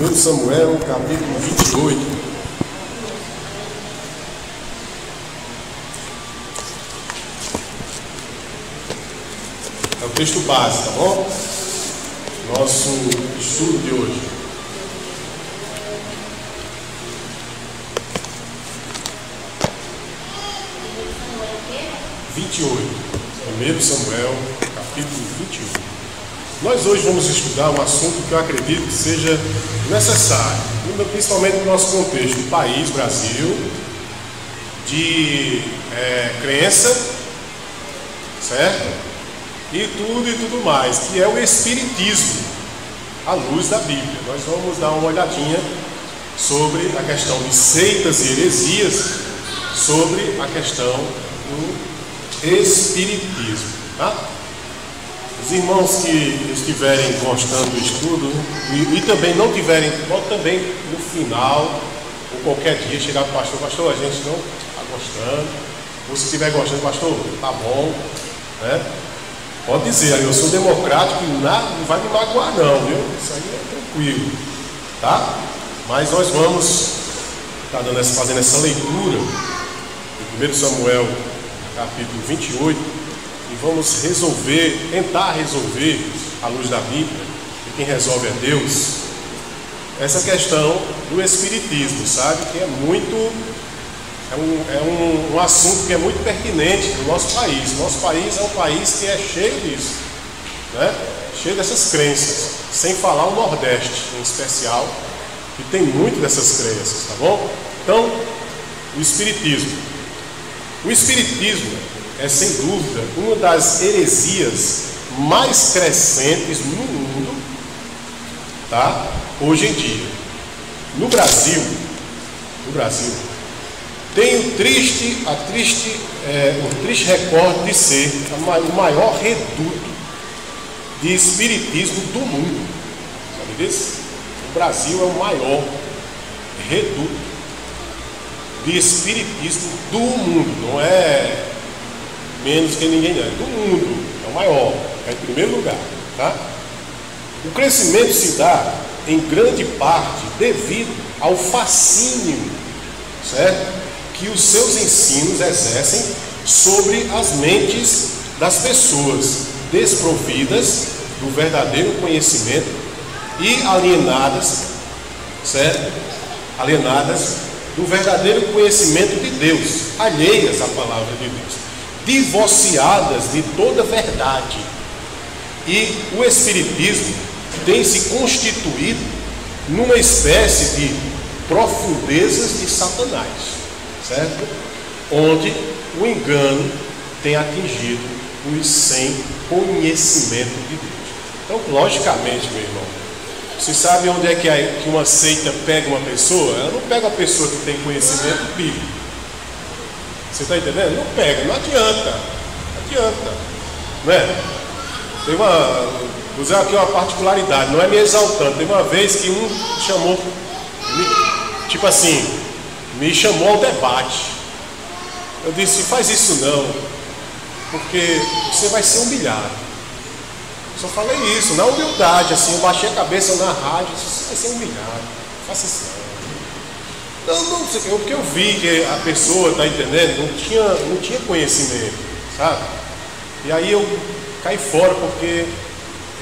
1 Samuel, capítulo 28. É o texto base, tá bom? Nosso estudo de hoje. Primeiro Samuel, capítulo 21. Nós hoje vamos estudar um assunto que eu acredito que seja necessário, principalmente no nosso contexto do país, Brasil, de crença, certo? E tudo mais, que é o Espiritismo, à luz da Bíblia. Nós vamos dar uma olhadinha sobre a questão de seitas e heresias, sobre a questão do Espiritismo, tá? Os irmãos que estiverem gostando do estudo e também não tiverem, pode também no final ou qualquer dia chegar para o pastor, a gente não está gostando, ou se estiver gostando, pastor, tá bom, né? Pode dizer, eu sou democrático e nada, não vai me magoar não, viu? Isso aí é tranquilo, tá? Mas nós vamos estar fazendo essa leitura do 1 Samuel capítulo 28, e vamos tentar resolver, à luz da Bíblia, e quem resolve é Deus, essa questão do Espiritismo, sabe? Que é um assunto que é muito pertinente no nosso país. Nosso país é um país que é cheio disso, né? Cheio dessas crenças, sem falar o Nordeste em especial, que tem muito dessas crenças, tá bom? Então, o Espiritismo. O Espiritismo é, sem dúvida, uma das heresias mais crescentes no mundo, tá? Hoje em dia. No Brasil, tem o triste recorde de ser o maior reduto de espiritismo do mundo. Sabe disso? O Brasil é o maior reduto de espiritismo do mundo, não é menos que ninguém, não, é do mundo, é o maior, é em primeiro lugar, tá? O crescimento se dá em grande parte devido ao fascínio, certo? Que os seus ensinos exercem sobre as mentes das pessoas desprovidas do verdadeiro conhecimento e alienadas, certo? Alienadas do verdadeiro conhecimento de Deus, alheias à palavra de Deus, divorciadas de toda verdade. E o Espiritismo tem se constituído numa espécie de profundezas de Satanás, certo? Onde o engano tem atingido os sem conhecimento de Deus. Então, logicamente, meu irmão, você sabe onde é que uma seita pega uma pessoa? Ela não pega uma pessoa que tem conhecimento bíblico. Você está entendendo? Não pega, não adianta. Não é? Vou dizer aqui uma particularidade, não é me exaltando. Tem uma vez que um chamou, me chamou ao debate. Eu disse, faz isso não, porque você vai ser humilhado. Só falei isso, na humildade, assim, eu baixei a cabeça na rádio, você vai ser humilhado, faça isso não sei o que, porque eu vi que a pessoa, tá entendendo, não tinha conhecimento, sabe? E aí eu caí fora, porque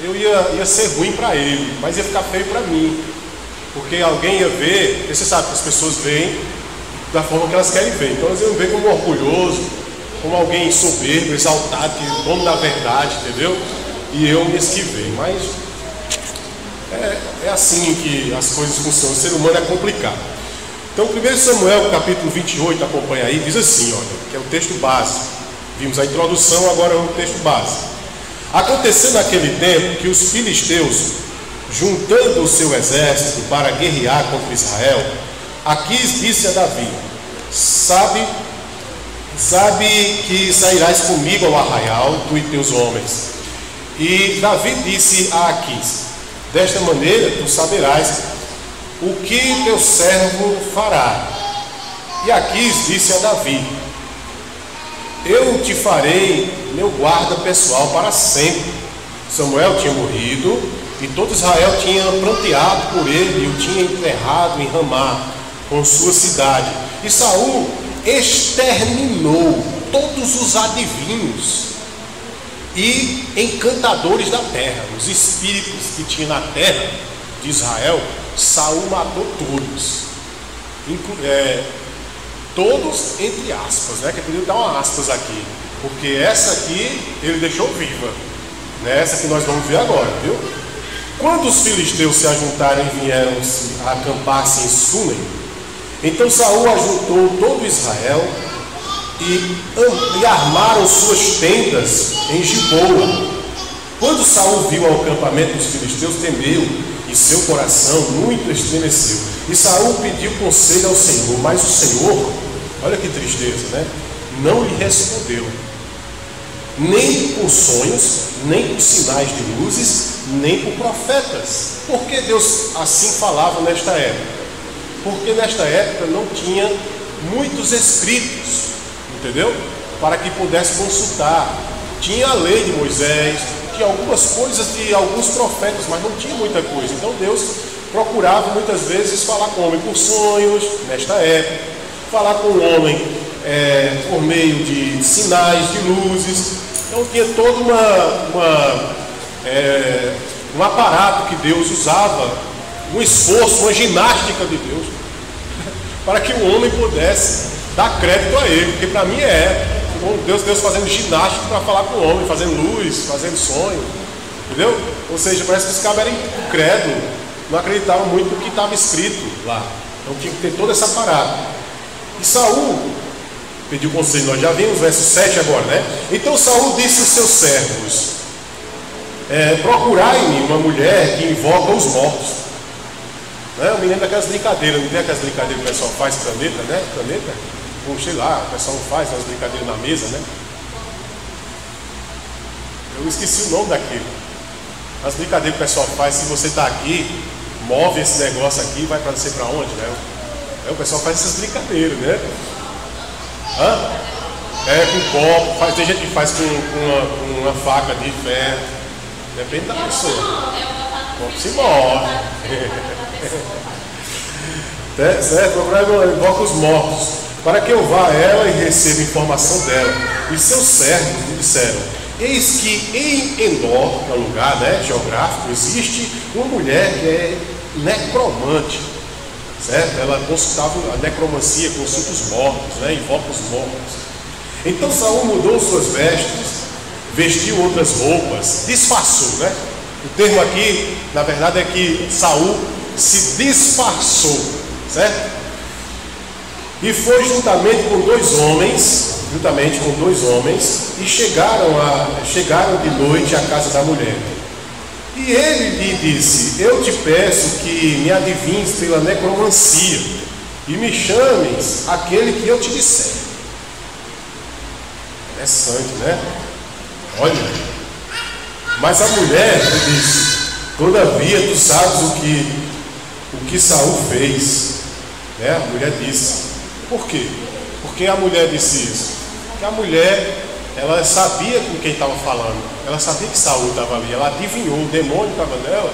eu ia ser ruim para ele, mas ia ficar feio para mim, porque alguém ia ver, porque você sabe que as pessoas veem da forma que elas querem ver, então elas iam ver como orgulhoso, como alguém soberbo, exaltado, que é dono da verdade, entendeu? E eu me esquivei, mas é assim que as coisas funcionam. O ser humano é complicado. Então, 1 Samuel, capítulo 28, acompanha aí, diz assim, olha, que é o texto base. Vimos a introdução, agora é o texto base. Aconteceu naquele tempo que os filisteus, juntando o seu exército para guerrear contra Israel, Aquis disse a Davi, sabe que sairás comigo ao arraial, tu e teus homens. E Davi disse a Aquis, desta maneira tu saberás o que teu servo fará. E Aquis disse a Davi, eu te farei meu guarda pessoal para sempre. Samuel tinha morrido e todo Israel tinha pranteado por ele e o tinha enterrado em Ramá, com sua cidade. E Saul exterminou todos os adivinhos e encantadores da terra, os espíritos que tinha na terra de Israel. Saul matou todos, todos entre aspas, né? Que eu podia dar uma aspas aqui, porque essa aqui ele deixou viva, né? Essa que nós vamos ver agora, viu? Quando os filisteus se ajuntaram e vieram acampar-se em Sunem, então Saul ajuntou todo Israel e armaram suas tendas em Giboa. Quando Saul viu o acampamento dos filisteus, temeu e seu coração muito estremeceu. E Saul pediu conselho ao Senhor, mas o Senhor, olha que tristeza, né? Não lhe respondeu, nem por sonhos, nem por sinais de luzes, nem por profetas. Por que Deus assim falava nesta época? Porque nesta época não tinha muitos escritos, entendeu? Para que pudesse consultar. Tinha a lei de Moisés, tinha algumas coisas de alguns profetas, mas não tinha muita coisa. Então Deus procurava muitas vezes falar com o homem por sonhos, nesta época, falar com o homem por meio de sinais, de luzes. Então tinha todo um aparato que Deus usava, um esforço, uma ginástica de Deus, para que o homem pudesse dar crédito a ele, porque para mim Deus fazendo ginástica para falar com o homem, fazendo luz, fazendo sonho, entendeu? Ou seja, parece que os cabos eram incrédulos, não acreditavam muito no que estava escrito lá, então tinha que ter toda essa parada. E Saul pediu conselho, nós já vimos verso 7 agora, né? Então Saul disse aos seus servos: procurai-me uma mulher que invoca os mortos. Eu me lembro daquelas brincadeiras, não tem aquelas brincadeiras que o pessoal faz, caneta, né? Caneta, ou sei lá, o pessoal faz umas brincadeiras na mesa, né? Eu esqueci o nome daquilo. As brincadeiras que o pessoal faz, se você está aqui, move esse negócio aqui, vai para ser para onde, né? O pessoal faz essas brincadeiras, né? Com copo, tem gente que faz com uma faca de ferro, depende da pessoa. O copo se move. Certo? Invoca os mortos, para que eu vá a ela e receba informação dela. E seus servos lhe disseram: eis que em Endor, que é um lugar, né, geográfico, existe uma mulher que é necromante, certo? Ela consultava a necromancia, consulta os mortos, né, invoca os mortos. Então Saul mudou suas vestes, vestiu outras roupas, disfarçou, né? O termo aqui, na verdade, é que Saul se disfarçou, certo? E foi juntamente com dois homens, e chegaram de noite à casa da mulher. E ele lhe disse: eu te peço que me adivinhes pela necromancia e me chames aquele que eu te disser. Interessante, né? Olha, mas a mulher lhe disse: todavia tu sabes o que Saul fez, né? A mulher disse. Por quê? Porque a mulher disse isso? Porque a mulher, ela sabia com quem estava falando, ela sabia que Saul estava ali, ela adivinhou, o demônio estava nela,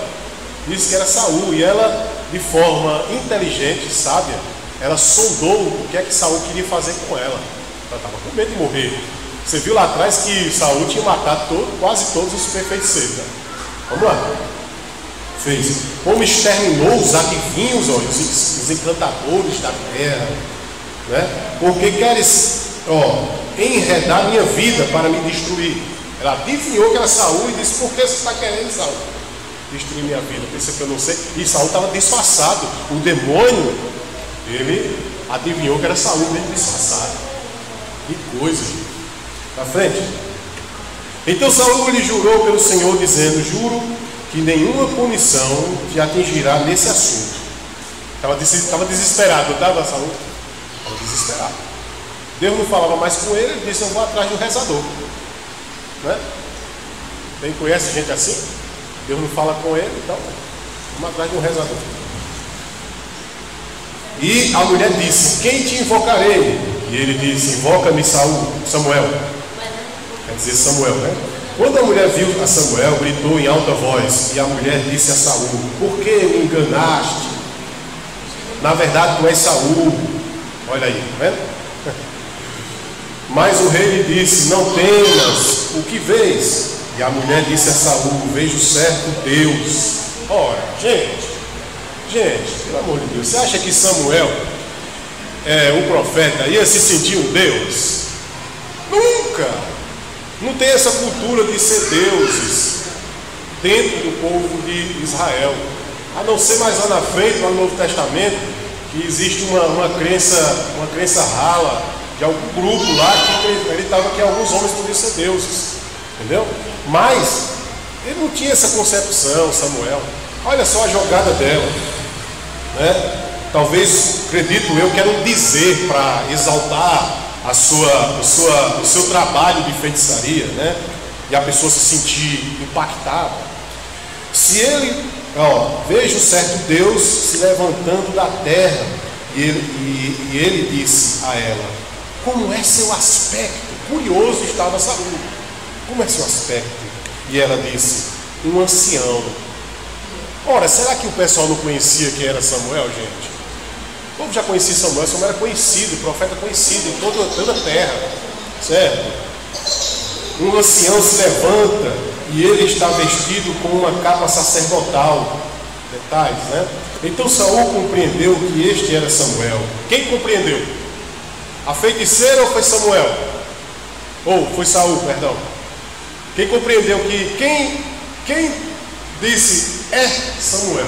disse que era Saul, e ela, de forma inteligente, sábia, ela sondou o que é que Saul queria fazer com ela. Ela estava com medo de morrer. Você viu lá atrás que Saul tinha matado quase todos os feiticeiros, né? Vamos lá. Fez. Como exterminou os adivinhos, os encantadores da terra, né? Porque queres enredar minha vida para me destruir. Ela adivinhou que era Saul e disse: por que você está querendo, Saul, destruir minha vida? Pensa que eu não sei. E Saul estava disfarçado. O demônio, ele adivinhou que era Saul mesmo disfarçado. Que coisa, gente. Na frente. Então Saul lhe jurou pelo Senhor, dizendo: juro que nenhuma punição te atingirá nesse assunto. Estava desesperado, estava Saul? Estava desesperado. Deus não falava mais com ele, ele disse: eu vou atrás do rezador, né? Quem conhece gente assim? Deus não fala com ele, então vamos atrás de um rezador. E a mulher disse: quem te invocarei? E ele disse: invoca-me Samuel. Quer dizer Samuel, né? Quando a mulher viu a Samuel, gritou em alta voz, e a mulher disse a Saul: por que me enganaste? Na verdade tu és Saul. Olha aí, tá vendo? Mas o rei lhe disse: não temas, o que vês? E a mulher disse a Saul: vejo certo Deus. Ora, gente, pelo amor de Deus, você acha que Samuel, o profeta, ia se sentir um Deus? Nunca! Não tem essa cultura de ser deuses dentro do povo de Israel. A não ser mais lá na frente, lá no Novo Testamento, que existe uma crença rala de algum grupo lá que acreditava que alguns homens podiam ser deuses, entendeu? Mas ele não tinha essa concepção, Samuel. Olha só a jogada dela, né? Talvez, acredito eu, que era um dizer para exaltar o seu trabalho de feitiçaria, né? E a pessoa se sentir impactada. Se ele, vejo certo Deus se levantando da terra, e ele disse a ela: como é seu aspecto? Curioso estava Saul. Como é seu aspecto? E ela disse: um ancião. Ora, será que o pessoal não conhecia quem era Samuel, gente? O povo já conhecia Samuel. Samuel era conhecido, profeta conhecido em toda a terra, certo? Um ancião se levanta e ele está vestido com uma capa sacerdotal. Detalhes, né? Então Saul compreendeu que este era Samuel. Quem compreendeu? A feiticeira ou foi Samuel? Ou foi Saul, perdão. Quem compreendeu que quem disse é Samuel?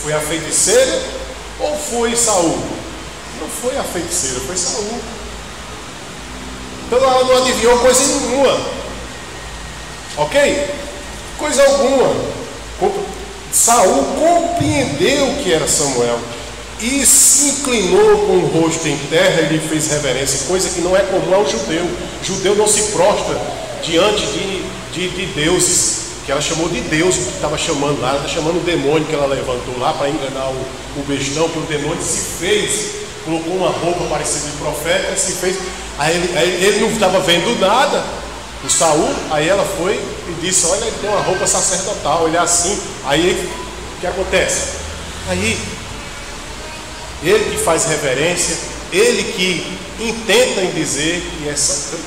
Foi a feiticeira ou foi Saul? Não foi a feiticeira, foi Saul. Então ela não adivinhou coisa nenhuma. Ok? Coisa alguma. Saul compreendeu que era Samuel e se inclinou com o rosto em terra e lhe fez reverência, coisa que não é comum ao judeu. O judeu não se prostra diante de deuses, que ela chamou de Deus, que estava chamando lá, ela está chamando o demônio que ela levantou lá para enganar o bestão, que o demônio se fez, colocou uma roupa parecida de profeta, se fez, aí ele não estava vendo nada, o Saul, aí ela foi e disse: olha, ele tem uma roupa sacerdotal, ele é assim. Aí o que acontece? Aí ele que faz reverência, ele que intenta em dizer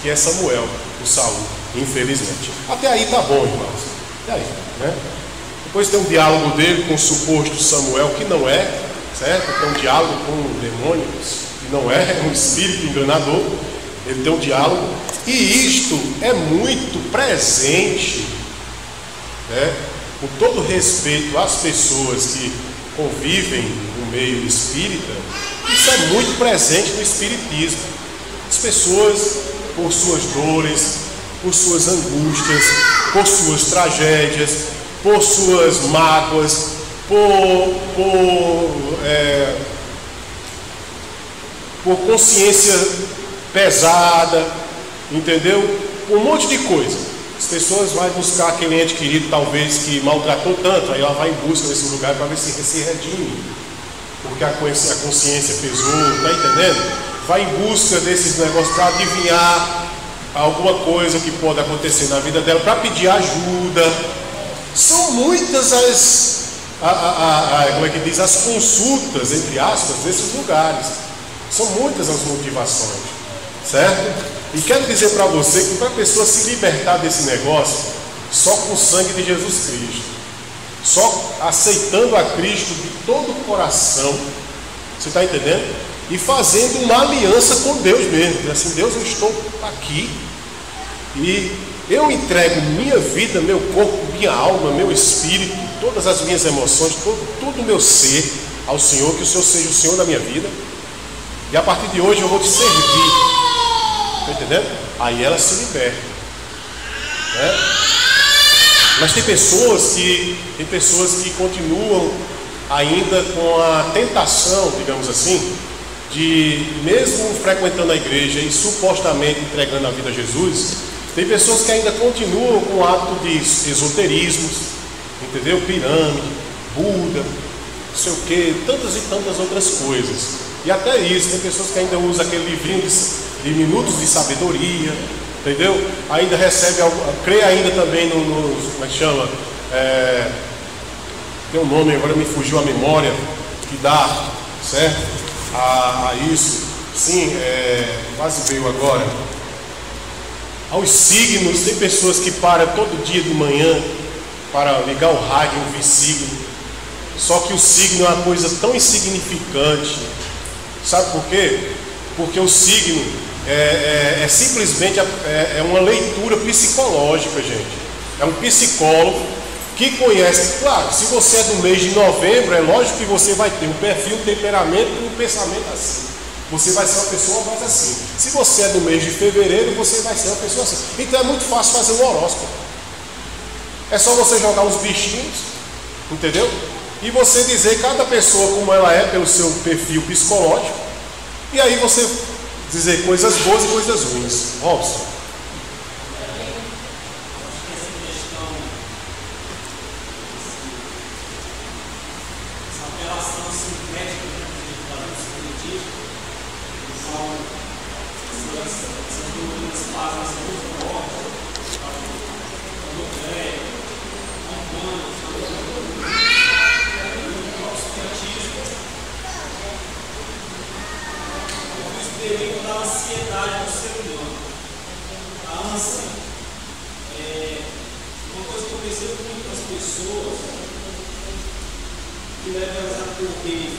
que é Samuel, o Saul, infelizmente. Até aí tá bom, irmãos. Até aí, né? Depois tem um diálogo dele com o suposto Samuel, que não é, certo? Tem um diálogo com demônios, que não é um espírito enganador. Ele tem um diálogo, e isto é muito presente, né? Com todo respeito às pessoas que convivem no meio espírita, isso é muito presente no espiritismo. As pessoas, por suas dores, por suas angústias, por suas tragédias, por suas mágoas, por consciência pesada, entendeu? Um monte de coisa. As pessoas vão buscar aquele ente querido, talvez, que maltratou tanto, aí ela vai em busca desse lugar para ver se redime, porque a consciência pesou, tá entendendo? Vai em busca desses negócios para adivinhar alguma coisa que pode acontecer na vida dela, para pedir ajuda. São muitas as consultas, entre aspas, desses lugares. São muitas as motivações, certo? E quero dizer para você que para a pessoa se libertar desse negócio, só com o sangue de Jesus Cristo, só aceitando a Cristo de todo o coração, você está entendendo? E fazendo uma aliança com Deus mesmo, assim: Deus, eu estou aqui e eu entrego minha vida, meu corpo, minha alma, meu espírito, todas as minhas emoções, todo o meu ser ao Senhor, que o Senhor seja o Senhor da minha vida, e a partir de hoje eu vou te servir. Está entendendo? Aí ela se liberta, né? Mas tem pessoas que continuam ainda com a tentação, digamos assim, de, mesmo frequentando a igreja e supostamente entregando a vida a Jesus, tem pessoas que ainda continuam com o hábito de esoterismos, entendeu? Pirâmide, Buda, não sei o que, tantas e tantas outras coisas. E até isso, tem pessoas que ainda usam aquele livrinho de minutos de sabedoria, entendeu? Ainda recebe, crê ainda também como é que chama? Tem um nome, agora me fugiu a memória, que dá, certo? A isso, sim, quase veio agora. Aos signos, tem pessoas que param todo dia de manhã para ligar o rádio e ouvir signo, só que o signo é uma coisa tão insignificante, sabe por quê? Porque o signo simplesmente uma leitura psicológica, gente. É um psicólogo que conhece. Claro, se você é do mês de novembro, é lógico que você vai ter um perfil, um temperamento e um pensamento assim. Você vai ser uma pessoa mais assim. Se você é do mês de fevereiro, você vai ser uma pessoa assim. Então é muito fácil fazer um horóscopo. É só você jogar os bichinhos, entendeu? E você dizer cada pessoa como ela é pelo seu perfil psicológico. E aí você dizer coisas boas e coisas ruins. Robson. Da ansiedade do ser humano. A ânsia é uma coisa que eu percebo com muitas pessoas que levam elas a correr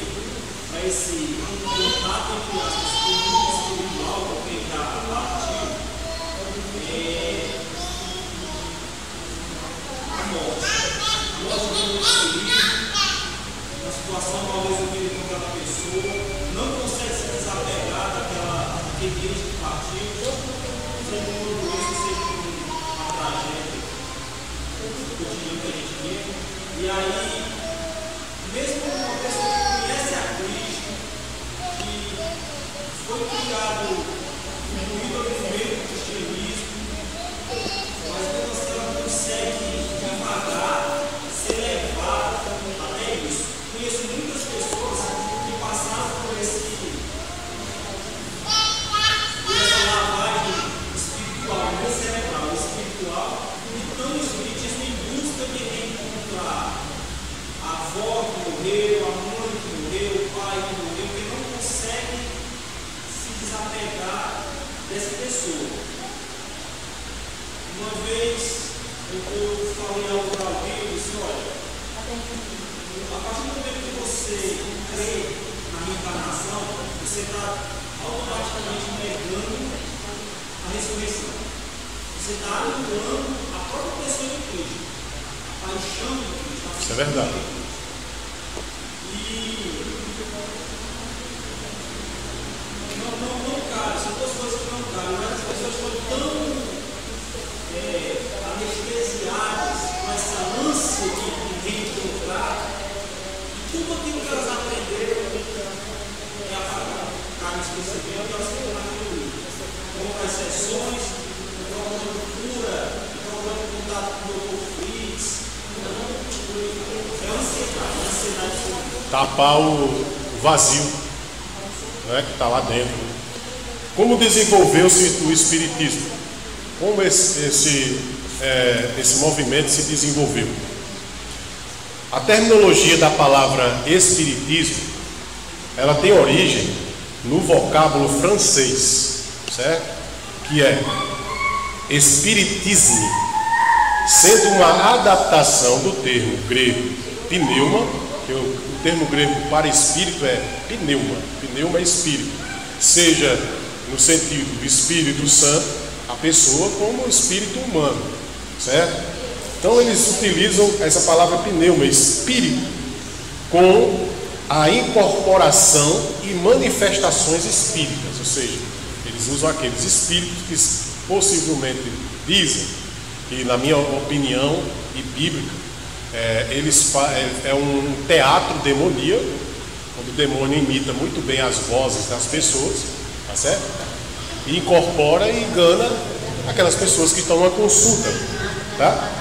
para esse contato entre as pessoas espiritual, porque já partiu, a morte. A morte de um feliz, uma situação talvez eu vejo com aquela pessoa, não consegue se desapegar daquele ente que partiu, seja por uma doença, seja por uma tragédia cotidiana que a gente vive. E aí, mesmo uma pessoa que conhece a Cristo, que foi criado, incluído no meio do cristianismo, mas mesmo assim ela consegue devagar ser levada até isso. Conheço muitas pessoas que passaram por essa lavagem espiritual, não cerebral, espiritual, e estão no espiritismo em busca de reencontrar a avó que morreu, a mãe que morreu, o pai que morreu, que não consegue se desapegar dessa pessoa. Uma vez eu falei algo para alguém, eu disse, olha, a partir do momento que você crê na reencarnação, você está automaticamente negando a ressurreição. Você está anulando a própria pessoa de Cristo, a paixão de Cristo. Isso é verdade. E não cabe, são duas coisas que não cabem, mas as pessoas estão tão anestesiadas com essa ânsia de reencontrar, e tudo aquilo que elas aprenderam é apagar. Carne específica, que elas ficam naquilo. Com as sessões, procurando cura, procurando contato com o Dr. Fritz. É ansiedade. Tapar o vazio, né, que está lá dentro. Como desenvolveu-se o Espiritismo? Como esse movimento se desenvolveu? A terminologia da palavra Espiritismo, ela tem origem no vocábulo francês, certo? Que é espiritisme, sendo uma adaptação do termo grego pneuma, que o termo grego para espírito é pneuma é espírito, seja no sentido do Espírito Santo, a pessoa, como o espírito humano, certo? Então eles utilizam essa palavra pneuma, espírito, com a incorporação e manifestações espíritas, ou seja, eles usam aqueles espíritos que possivelmente dizem que, na minha opinião e bíblica, é um teatro demoníaco, onde o demônio imita muito bem as vozes das pessoas, tá certo? E incorpora e engana aquelas pessoas que estão na consulta, tá?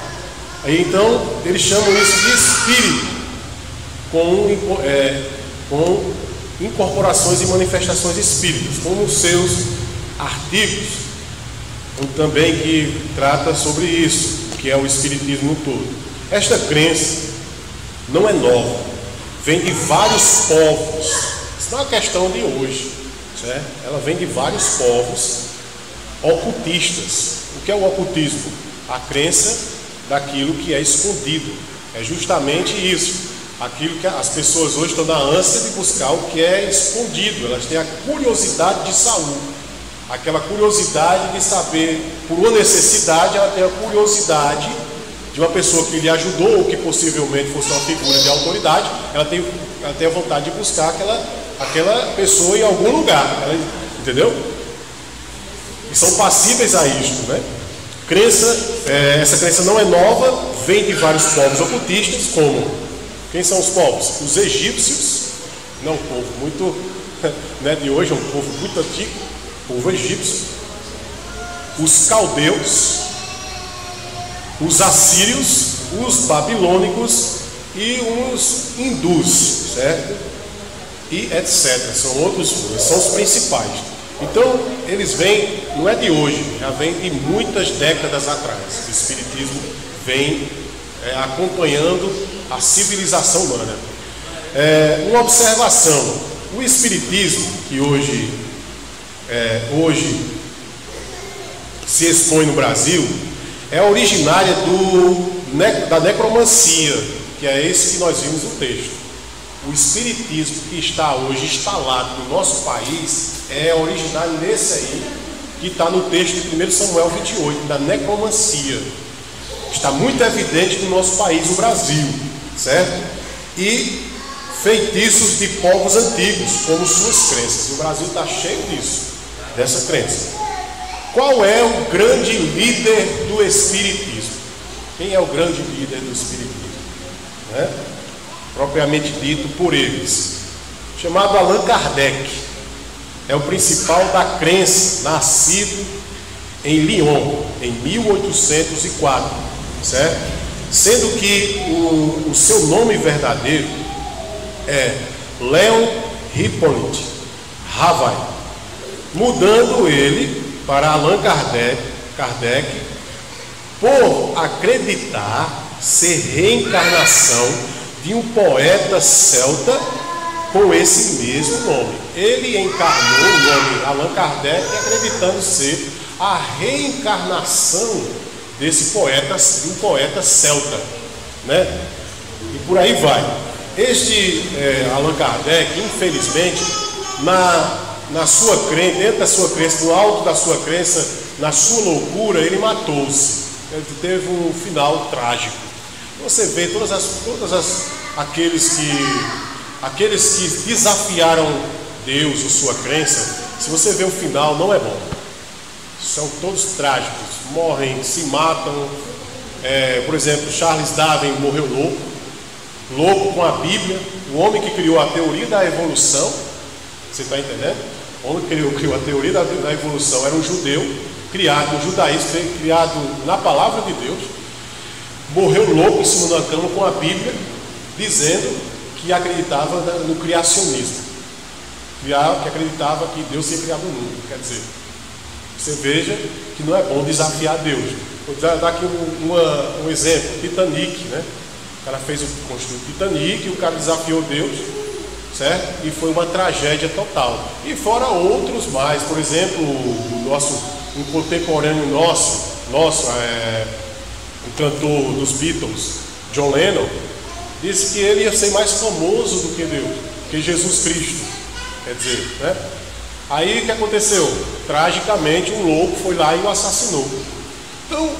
Então eles chamam isso de espírito, com incorporações e manifestações espíritas, como os seus artigos. também que trata sobre isso, que é o espiritismo todo. Esta crença não é nova, vem de vários povos. Isso não é uma questão de hoje, certo? Ela vem de vários povos ocultistas. O que é o ocultismo? A crença daquilo que é escondido. É justamente isso. Aquilo que as pessoas hoje estão na ânsia de buscar o que é escondido. Elas têm a curiosidade de saúde, aquela curiosidade de saber, por uma necessidade, ela tem a curiosidade de uma pessoa que lhe ajudou, ou que possivelmente fosse uma figura de autoridade, ela tem a vontade de buscar aquela pessoa em algum lugar, entendeu? E são passíveis a isto, né? Essa crença não é nova, vem de vários povos ocultistas, como... Quem são os povos? Os egípcios, não um povo muito, né, de hoje, é um povo muito antigo, povo egípcio. Os caldeus, os assírios, os babilônicos e os hindus, certo? E etc. São outros, são os principais. Então, eles vêm, não é de hoje, já vem de muitas décadas atrás. O espiritismo vem acompanhando a civilização humana. Uma observação: o espiritismo que hoje se expõe no Brasil é originária da necromancia, que é esse que nós vimos no texto. O espiritismo que está hoje instalado no nosso país é originário desse aí, que está no texto de 1 Samuel 28, da necromancia. Está muito evidente no nosso país, no Brasil, certo? E feitiços de povos antigos, como suas crenças. O Brasil está cheio disso, dessa crença. Qual é o grande líder do espiritismo? Quem é o grande líder do espiritismo? Né? Propriamente dito por eles, chamado Allan Kardec. É o principal da crença, nascido em Lyon, em 1804, certo? Sendo que o seu nome verdadeiro é Leon Hippolyte Havai, mudando ele para Allan Kardec por acreditar ser reencarnação de um poeta celta com esse mesmo nome. Ele encarnou o nome Allan Kardec acreditando ser a reencarnação desse poeta, de um poeta celta, né? E por aí vai. Este Allan Kardec, infelizmente, na sua crença, dentro da sua crença, no alto da sua crença, na sua loucura, ele matou-se. Ele teve um final trágico. Você vê aqueles que desafiaram Deus ou sua crença, se você vê o final, não é bom. São todos trágicos, morrem, se matam. Por exemplo, Charles Darwin morreu louco com a Bíblia. O homem que criou a teoria da evolução, você está entendendo? O homem que criou a teoria da evolução era um judeu, criado no judaísmo, criado na palavra de Deus. Morreu louco em cima da cama com a Bíblia, dizendo que acreditava no criacionismo, que acreditava que Deus tinha criado o mundo. Quer dizer, você veja que não é bom desafiar Deus. Vou dar aqui um exemplo: Titanic, né? O cara construiu o Titanic, o cara desafiou Deus, certo? E foi uma tragédia total. E fora outros mais, por exemplo, um contemporâneo nosso, o cantor dos Beatles, John Lennon, disse que ele ia ser mais famoso do que Deus, que Jesus Cristo. Quer dizer, né? Aí o que aconteceu? Tragicamente, um louco foi lá e o assassinou. Então,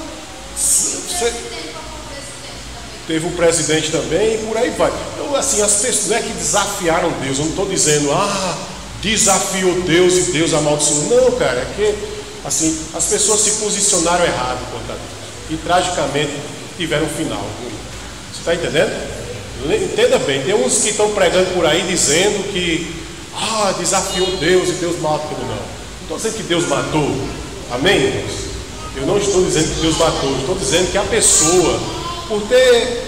teve um presidente também e por aí vai. Então, assim, as pessoas não é que desafiaram Deus. Eu não estou dizendo, desafiou Deus e Deus amaldiçoou. Não, cara, é que assim, as pessoas se posicionaram errado contra Deus e tragicamente tiveram um final. Você está entendendo? Entenda bem, tem uns que estão pregando por aí dizendo que desafiou Deus e Deus matou. Não estou dizendo que Deus matou, amém, irmãos? Eu não estou dizendo que Deus matou, estou dizendo que a pessoa, por ter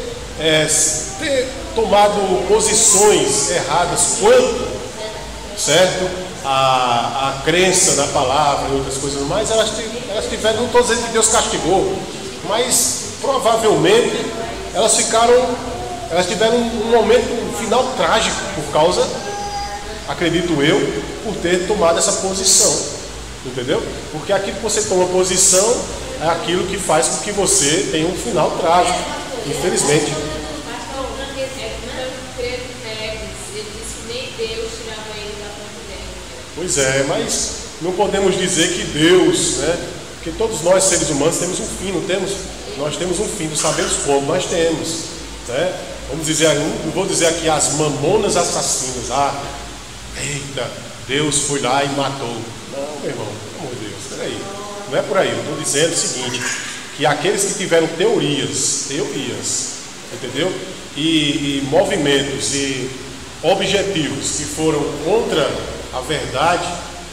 tomado posições erradas quanto, certo, a crença na palavra e outras coisas mais, elas tiveram, não estou dizendo que Deus castigou, mas provavelmente elas tiveram um momento, um final trágico por causa, acredito eu, por ter tomado essa posição, entendeu? Porque aquilo que você toma posição é aquilo que faz com que você tenha um final trágico, infelizmente. Pois é, mas não podemos dizer que Deus, né? Porque todos nós seres humanos temos um fim, não temos? Nós temos um fim, não sabemos como, nós temos, né? Vamos dizer, não vou dizer aqui as mamonas assassinas, eita, Deus foi lá e matou. Não, meu irmão, pelo amor de Deus, peraí, não é por aí. Eu estou dizendo o seguinte, que aqueles que tiveram teorias, entendeu? E movimentos e objetivos que foram contra a verdade,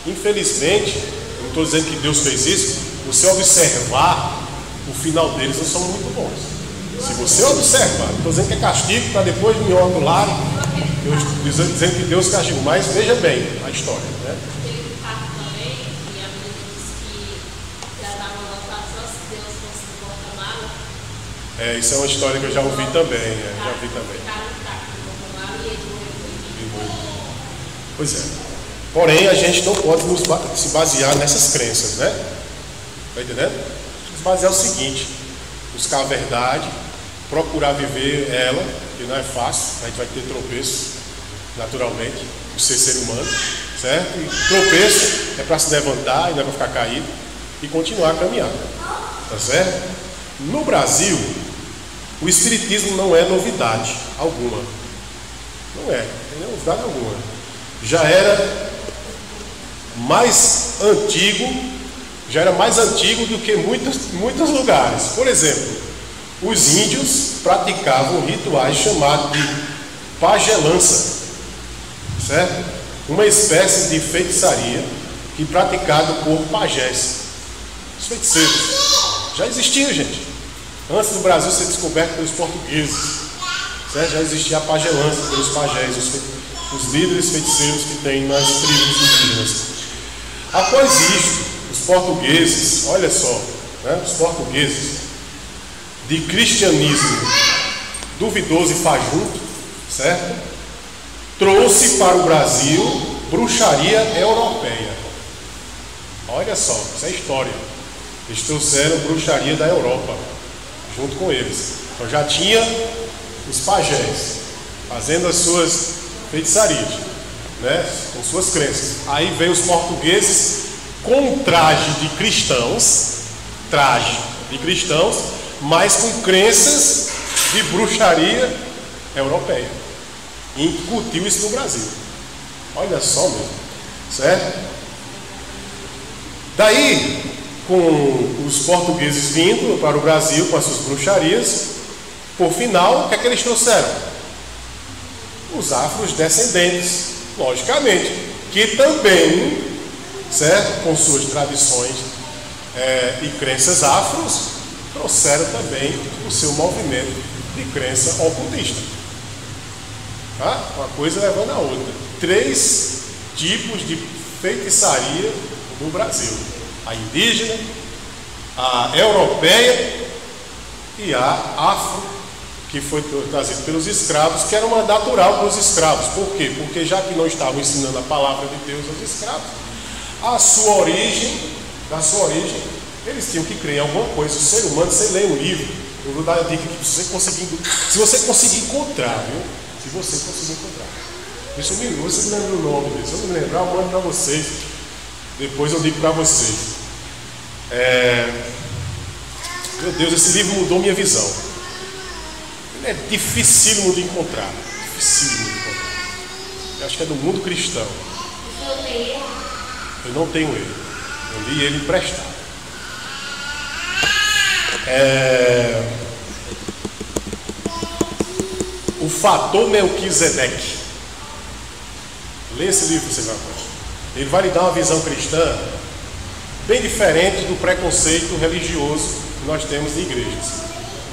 infelizmente, eu não estou dizendo que Deus fez isso, você observar, o final deles não são muito bons. Se você observar, não estou dizendo que é castigo para depois me orgulhar, eu estou dizendo que Deus castigou, mas veja bem a história, né? Isso é uma história que eu já ouvi também, Pois é. Porém, a gente não pode se basear nessas crenças, né? Está entendendo? Se basear o seguinte: buscar a verdade, procurar viver ela, que não é fácil, a gente vai ter tropeço, naturalmente, por ser humano, certo? E tropeço é para se levantar e não é para ficar caído e continuar a caminhar, tá certo? No Brasil, o espiritismo não é novidade alguma, não é novidade alguma. Já era mais antigo do que muitos lugares. Por exemplo, os índios praticavam rituais chamados de pagelança, certo? Uma espécie de feitiçaria que praticada por pajés, os feiticeiros. Já existia, gente. Antes do Brasil ser descoberto pelos portugueses, certo? Já existia a pagelança pelos pajés, os líderes feiticeiros que tem nas tribos indígenas. Após isto, os portugueses, olha só, né? Os portugueses de cristianismo duvidoso e fajuto, certo? Trouxe para o Brasil bruxaria europeia. Olha só, isso é história. Eles trouxeram bruxaria da Europa junto com eles. Então já tinha os pajés fazendo as suas feitiçarias, né, com suas crenças. Aí veio os portugueses com traje de cristãos, mas com crenças de bruxaria europeia, e incutiu isso no Brasil. Olha só mesmo, certo? Daí, com os portugueses vindo para o Brasil com as suas bruxarias, por final, o que é que eles trouxeram? Os afrodescendentes, logicamente, que também, certo, com suas tradições e crenças afros, trouxeram também o seu movimento de crença ocultista. Tá? Uma coisa levando a outra. 3 tipos de feitiçaria no Brasil: a indígena, a europeia e a afro, que foi trazida pelos escravos, que era uma natural para os escravos. Por quê? Porque já que não estavam ensinando a palavra de Deus aos escravos, da sua origem, eles tinham que crer em alguma coisa. O ser humano, você lê um livro, eu vou dar a dica aqui, se você conseguir encontrar, viu? Se você conseguir encontrar. Deixa eu me lembrar o nome dele. Se eu não me lembrar, eu mando para vocês. Depois eu digo para vocês. Meu Deus, esse livro mudou minha visão. Ele é dificílimo de encontrar. Eu acho que é do Mundo Cristão. Eu não tenho ele. Eu li ele emprestado. O Fator Melquisedeque. Lê esse livro, você vai ver. Ele vai lhe dar uma visão cristã bem diferente do preconceito religioso que nós temos em igrejas.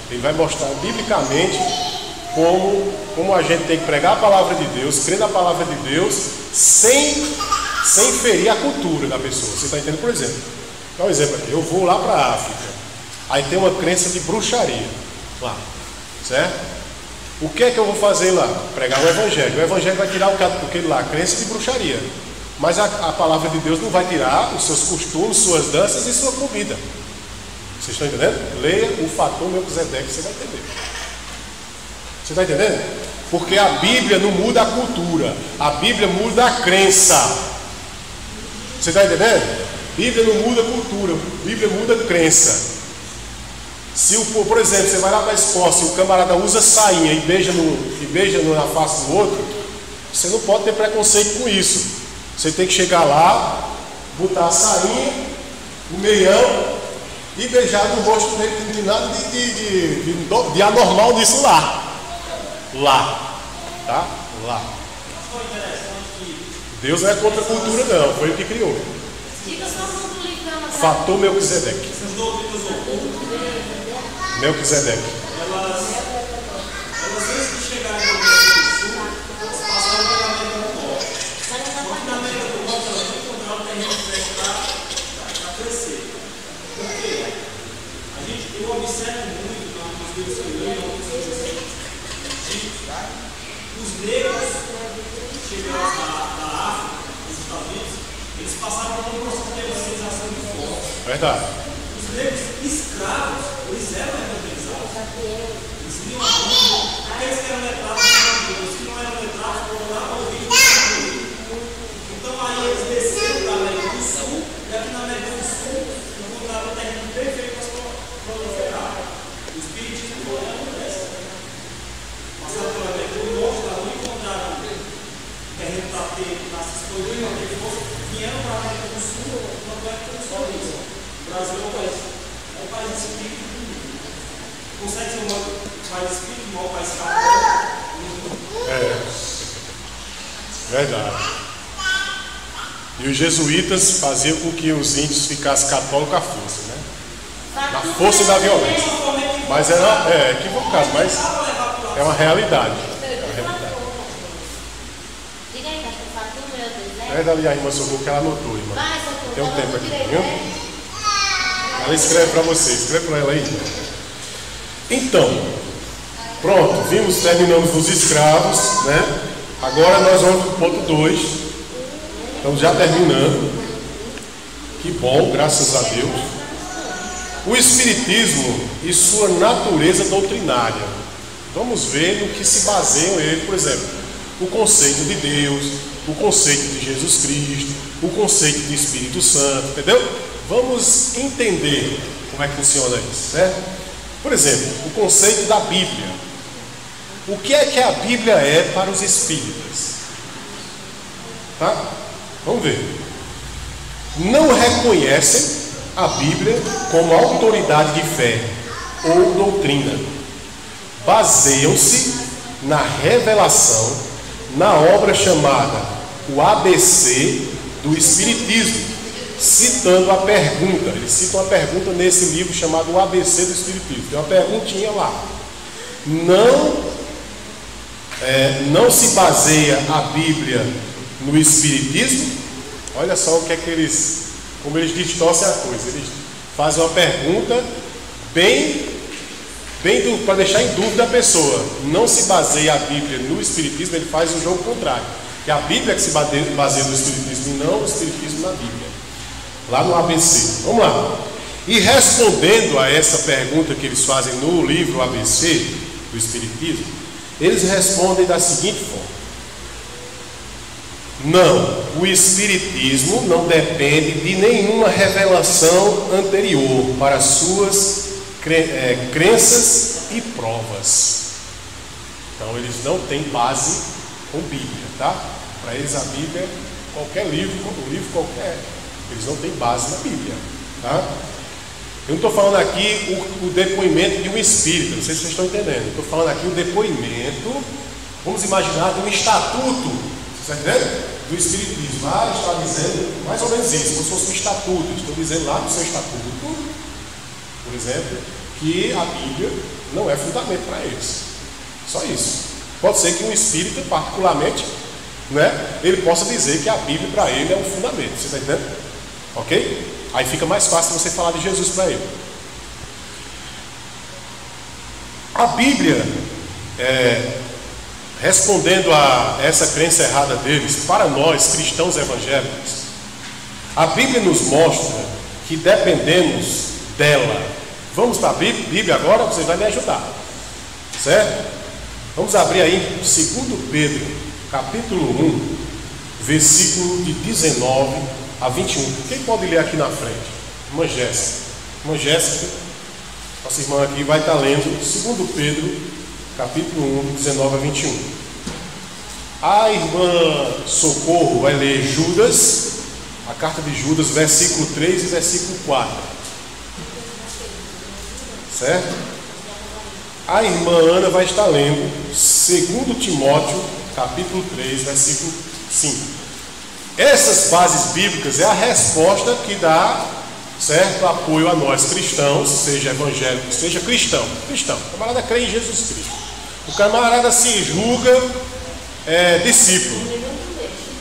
Ele vai mostrar biblicamente como a gente tem que pregar a palavra de Deus, crer na palavra de Deus, sem sem ferir a cultura da pessoa. Você está entendendo? Por exemplo, dá um exemplo aqui. Eu vou lá para a África, aí tem uma crença de bruxaria lá, certo? O que é que eu vou fazer lá? Pregar o Evangelho. O Evangelho vai tirar aquele lá, a crença de bruxaria. Mas a palavra de Deus não vai tirar os seus costumes, suas danças e sua comida. Vocês estão entendendo? Leia o fator Melquisedeque, você vai entender. Você está entendendo? Porque a Bíblia não muda a cultura, a Bíblia muda a crença. Você está entendendo? A Bíblia não muda a cultura, a Bíblia muda a crença. Se por exemplo, você vai lá para a Escócia e o camarada usa sainha e beija na face do outro, você não pode ter preconceito com isso. Você tem que chegar lá, botar a sainha, o meião e beijar no rosto dele, que não tem nada de anormal nisso lá. Lá, tá? Lá. Deus não é contra a cultura, não, foi ele que criou. Fator Melquisedeque. Melquisedeque. Elas antes de chegarem no Rio Sul, elas passaram pela América do Norte. Só que na América do Norte elas não encontraram o terreno fértil para crescer. Por quê? Eu observo muito nos livros que eu leio, os negros chegados da África, dos Estados Unidos, eles passaram por um processo de evangelização muito forte. Verdade. Os negros escravos, eles eram evangelizados. Eles viam a Bíblia. Aqueles que eram letrados, os que não eram letrados, procuravam ouvir o Evangelho. Então aí eles desceram da América do Sul, e aqui na América do Sul encontraram o terreno perfeito para proliferar. O espiritismo foi a mudança. Passaram pela América do Norte, lá não encontraram terreno para ter, para se explodir, para ter força, vieram para a América do Sul, não é que só isso. O Brasil é um país espírita. Consegue ser um país espírita, um país católico? Verdade. E os jesuítas faziam com que os índios ficassem católicos à força, né? Na força e na violência. Mas era equivocado, mas é uma realidade. Pega ali a irmã Socorro que ela anotou, irmã. Tem um tempo aqui, viu? Ela escreve para você, escreve para ela aí. Então, pronto, terminamos os escravos, né? Agora nós vamos para o ponto 2. Estamos já terminando. Que bom, graças a Deus. O Espiritismo e sua natureza doutrinária. Vamos ver no que se baseiam ele, por exemplo, o conceito de Deus, o conceito de Jesus Cristo, o conceito de Espírito Santo, entendeu? Vamos entender como é que funciona isso, certo? Por exemplo, o conceito da Bíblia. O que é que a Bíblia é para os espíritas? Tá? Vamos ver. Não reconhecem a Bíblia como autoridade de fé ou doutrina. Baseiam-se na revelação, na obra chamada o ABC do Espiritismo, citando a pergunta. Eles citam a pergunta nesse livro chamado o ABC do Espiritismo. Tem uma perguntinha lá. Não se baseia a Bíblia no Espiritismo. Olha só o que é que como eles distorcem a coisa. Eles fazem uma pergunta bem para deixar em dúvida a pessoa. Não se baseia a Bíblia no Espiritismo, ele faz o jogo contrário. Que a Bíblia é que se baseia no Espiritismo e não o Espiritismo na Bíblia. Lá no ABC. Vamos lá. E respondendo a essa pergunta que eles fazem no livro ABC do Espiritismo, eles respondem da seguinte forma: não, o Espiritismo não depende de nenhuma revelação anterior para suas crenças e provas. Então eles não têm base com Bíblia, tá? Para eles a Bíblia, qualquer livro, um livro qualquer, eles não têm base na Bíblia, tá? Eu não estou falando aqui o depoimento de um espírita, não sei se vocês estão entendendo. Estou falando aqui o depoimento, vamos imaginar, de um estatuto, vocês estão entendendo? Do Espiritismo. Lá está dizendo mais ou menos isso, como se fosse um estatuto. Estou dizendo lá no seu estatuto, por exemplo, que a Bíblia não é fundamento para eles. Só isso. Pode ser que um espírita, particularmente, né, ele possa dizer que a Bíblia para ele é um fundamento. Você está entendendo? Ok? Aí fica mais fácil você falar de Jesus para ele. A Bíblia, respondendo a essa crença errada deles, para nós cristãos evangélicos, a Bíblia nos mostra que dependemos dela. Vamos para a Bíblia agora, você vai me ajudar, certo? Vamos abrir aí 2 Pedro, capítulo 1, versículo de 19 a 21. Quem pode ler aqui na frente? Irmã Jéssica. Irmã Jéssica, nossa irmã aqui vai estar lendo 2 Pedro, capítulo 1, 19 a 21. A irmã Socorro vai ler Judas, a carta de Judas, versículo 3 e versículo 4. Certo? A irmã Ana vai estar lendo 2 Timóteo, capítulo 3, versículo 5. Essas bases bíblicas é a resposta que dá certo apoio a nós cristãos, seja evangélico, seja cristão. O camarada crê em Jesus Cristo. O camarada se julga discípulo.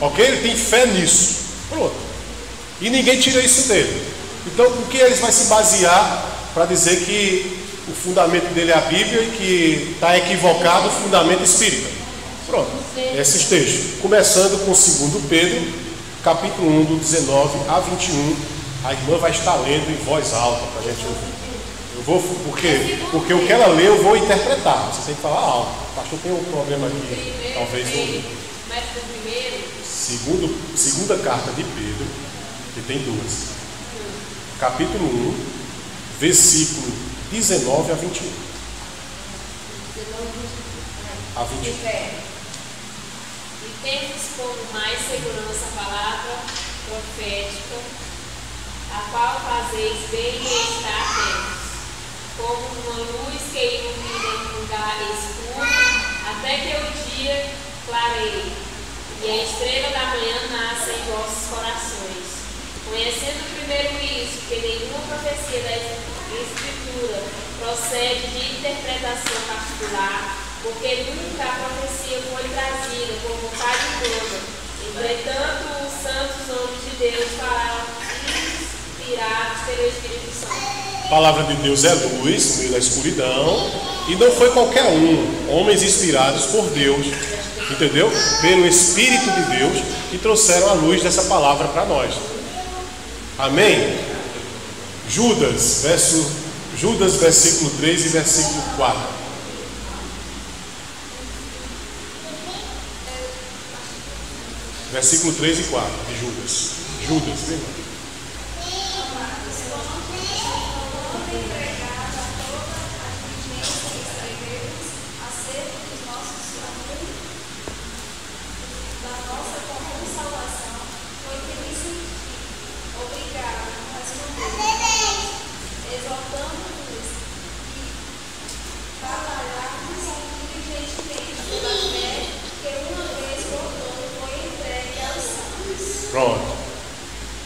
Ok? Ele tem fé nisso. Pronto. E ninguém tira isso dele. Então, o que eles vão se basear para dizer que o fundamento dele é a Bíblia e que está equivocado o fundamento espírita? Pronto. Esses textos. Começando com 2 Pedro, capítulo 1, do 19 a 21. A irmã vai estar lendo em voz alta para a gente ouvir. Eu vou, porque o que ela lê eu vou interpretar. Você tem que falar alto. O pastor tem um problema aqui, talvez não ouviu. Segunda carta de Pedro, que tem duas. Capítulo 1, versículo 19 a 21. A 21. E temos como mais segurança a palavra profética, a qual fazeis bem em estar atentos, como uma luz que ilumina em lugar escuro, até que o dia clareie, e a estrela da manhã nasça em vossos corações. Conhecendo primeiro isso, que nenhuma profecia da Escritura procede de interpretação particular, porque nunca a profecia foi trazida por vontade toda. Entretanto, os santos homens de Deus falaram inspirados pelo Espírito Santo. A palavra de Deus é luz no meio da escuridão, e não foi qualquer homens inspirados por Deus, entendeu? Pelo Espírito de Deus, que trouxeram a luz dessa palavra para nós. Amém? Judas, versículo 3 e versículo 4. Versículo 3 e 4 de Judas. Judas, vem lá. Pronto.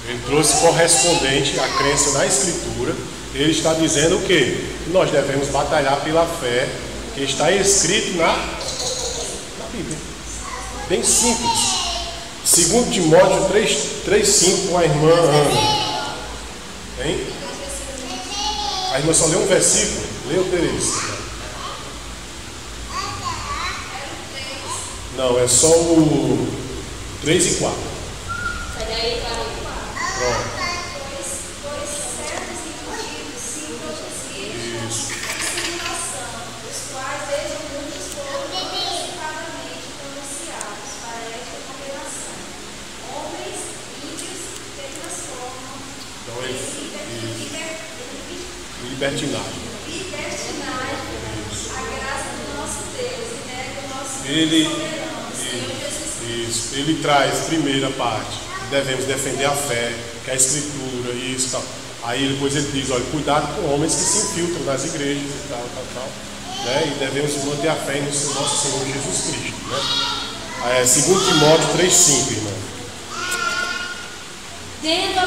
Ele trouxe correspondente à crença na Escritura. Ele está dizendo o quê? Que nós devemos batalhar pela fé que está escrito na Bíblia. Bem simples. 2 Timóteo 3,5 com a irmã Ana. Hein? A irmã só leu um versículo. Leu, Teresa. Não, é só o 3 e 4. Pronto. Pois certos indivíduos se introduziram em simulação, os quais desde muitos foram antecipadamente pronunciados para esta condenação. Homens ímpios que transformam Então libertinagem. A graça do nosso Deus e nega o nosso soberano, Senhor Jesus Cristo. Ele traz primeira parte. Devemos defender a fé, que é a Escritura, isso, tal. Aí depois ele diz, olha, cuidado com homens que se infiltram nas igrejas e tal, né? E devemos manter a fé no nosso Senhor Jesus Cristo, né? 2 Timóteo 3,5, irmão. Tendo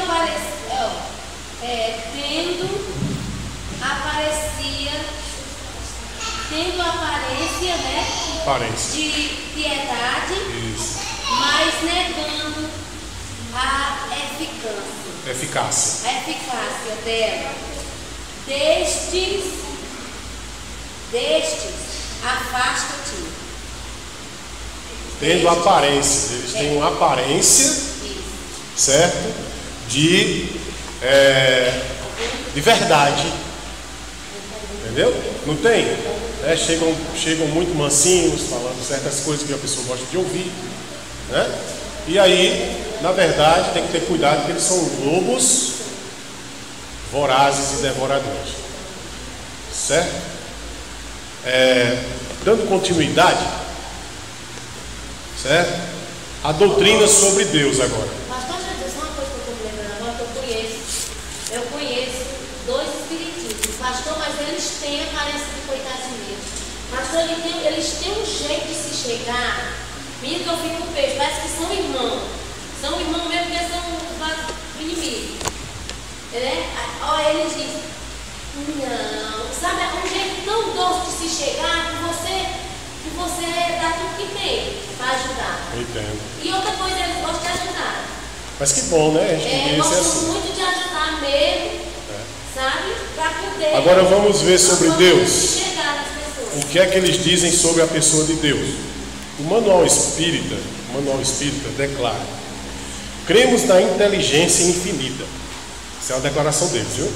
aparência, né? Aparência. De piedade, Isso. mas negando a eficácia dela. Destes afasta-te. Tendo aparência, eles têm uma aparência, certo? De verdade. Entendeu? Não tem? Chegam muito mansinhos, falando certas coisas que a pessoa gosta de ouvir, né? E aí, na verdade, tem que ter cuidado, porque eles são lobos vorazes e devoradores, certo? Dando continuidade, certo? A doutrina sobre Deus agora. Pastor Jesus, uma coisa que eu estou me lembrando agora, que eu conheço 2 espiritistas, pastor, mas eles têm aparência de coitadinho mesmo. Pastor, eles têm um jeito de se chegar, mesmo que eu fico com peixe, parece que são irmãos. São irmãos mesmo, porque são do inimigo. Eles dizem, não, sabe, é um jeito tão doce de se chegar que você dá tudo que tem para ajudar. Entendo. E outra coisa, eles gostam de ajudar. Mas que bom, né? A gente gostam assim. muito de ajudar mesmo, sabe? Para poder. Agora vamos ver sobre Deus. Chegar nas pessoas. O que é que eles dizem sobre a pessoa de Deus? O Manual Espírita declara: cremos na inteligência infinita. Essa é uma declaração deles, viu?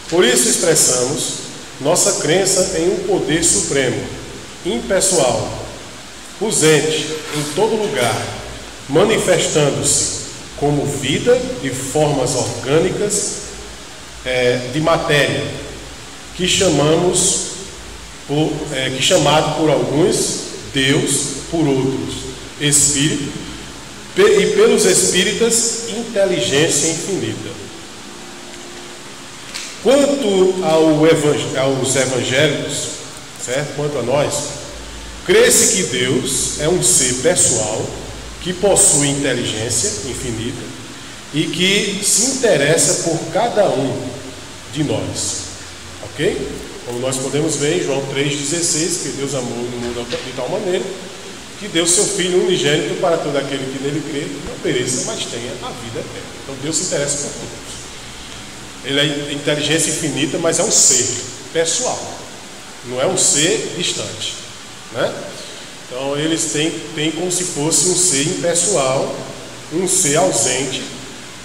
Por isso expressamos nossa crença em um poder supremo, impessoal, presente em todo lugar, manifestando-se como vida de formas orgânicas de matéria, que chamado por alguns Deus, por outros Espírito, e pelos espíritas inteligência infinita. Quanto aos evangélicos, certo? Quanto a nós, crê-se que Deus é um ser pessoal que possui inteligência infinita e que se interessa por cada um de nós, ok? Como nós podemos ver em João 3,16, que Deus amou o mundo de tal maneira que deu seu Filho unigênito para todo aquele que nele crê, não pereça, mas tenha a vida eterna. Então Deus se interessa por todos. Ele é inteligência infinita, mas é um ser pessoal, não é um ser distante, né? Então eles têm como se fosse um ser impessoal, um ser ausente,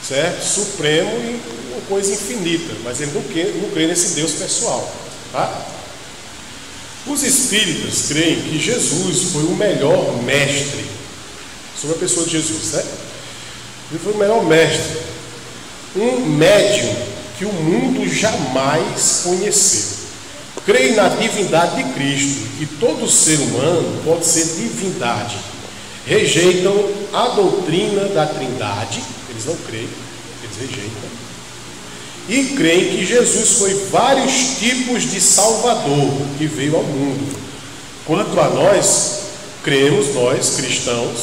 certo? Supremo e uma coisa infinita, mas eles não creem nesse Deus pessoal, tá? Os espíritas creem que Jesus foi o melhor mestre sobre a pessoa de Jesus, né? Ele foi o melhor mestre, um médium que o mundo jamais conheceu. Creem na divindade de Cristo, que todo ser humano pode ser divindade. Rejeitam a doutrina da Trindade, eles não creem, eles rejeitam. E creem que Jesus foi vários tipos de Salvador que veio ao mundo. Quanto a nós, nós cristãos,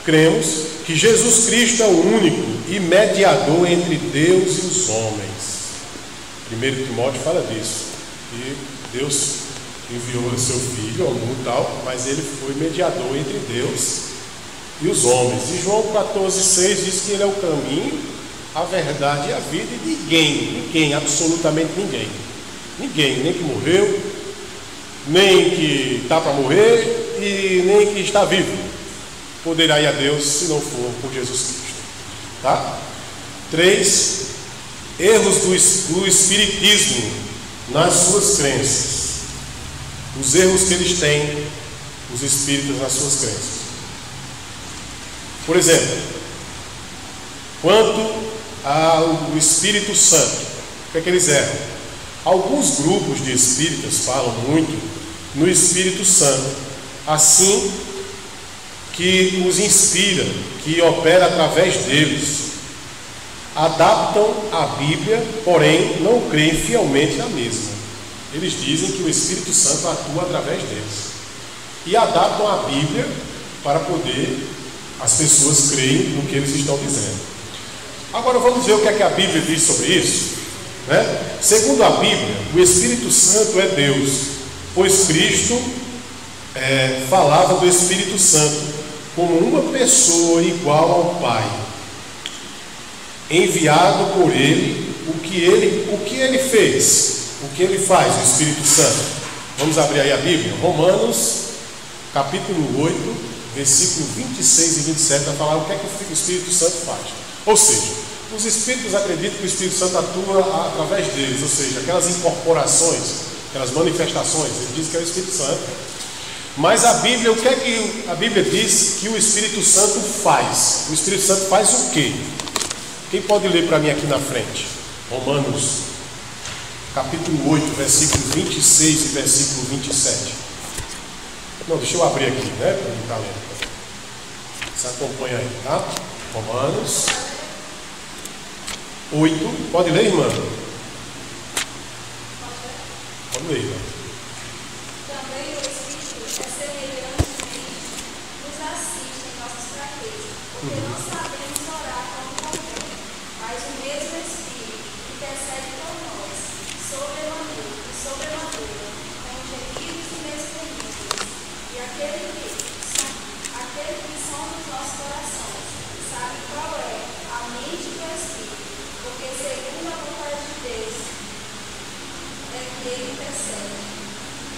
cremos que Jesus Cristo é o único e mediador entre Deus e os homens. 1 Timóteo fala disso, que Deus enviou o seu Filho ao mundo tal, mas ele foi mediador entre Deus e os homens. E João 14,6 diz que ele é o caminho, a verdade e a vida, e ninguém, absolutamente ninguém, nem que morreu, nem que está para morrer e nem que está vivo poderá ir a Deus se não for por Jesus Cristo, tá? 3 erros do espiritismo nas suas crenças. Os erros que eles têm, os espíritas, nas suas crenças. Por exemplo, quanto ao Espírito Santo, o que é que eles erram? Alguns grupos de espíritas falam muito no Espírito Santo, assim que os inspira, que opera através deles. Adaptam a Bíblia, porém não creem fielmente na mesma. Eles dizem que o Espírito Santo atua através deles. E adaptam a Bíblia para poder as pessoas creem no que eles estão dizendo. Agora vamos ver o que é que a Bíblia diz sobre isso, né? Segundo a Bíblia, o Espírito Santo é Deus, pois Cristo falava do Espírito Santo como uma pessoa igual ao Pai, enviado por Ele, o que Ele fez, o que Ele faz, o Espírito Santo. Vamos abrir aí a Bíblia, Romanos, capítulo 8, versículo 26 e 27, vai falar o que é que o Espírito Santo faz. Ou seja, os Espíritos acreditam que o Espírito Santo atua através deles, ou seja, aquelas incorporações, aquelas manifestações, ele diz que é o Espírito Santo. Mas a Bíblia, o que é que a Bíblia diz que o Espírito Santo faz? O Espírito Santo faz o quê? Quem pode ler para mim aqui na frente? Romanos, capítulo 8, versículo 26 e versículo 27. Não, deixa eu abrir aqui, né? Para não estar lendo. Você acompanha aí, tá? Romanos 8. Pode ler, irmã? Pode ler, irmã. Também o Espírito é semelhantemente nos assiste em nossas fraquezas, porque não sabemos orar como convém, mas o mesmo Espírito intercede por nós, sobremaneira, com gemidos inexprimíveis. E aquele que sonda os nossos corações, sabe qual é a mente do Espírito, porque segundo a vontade de Deus é que ele intercede.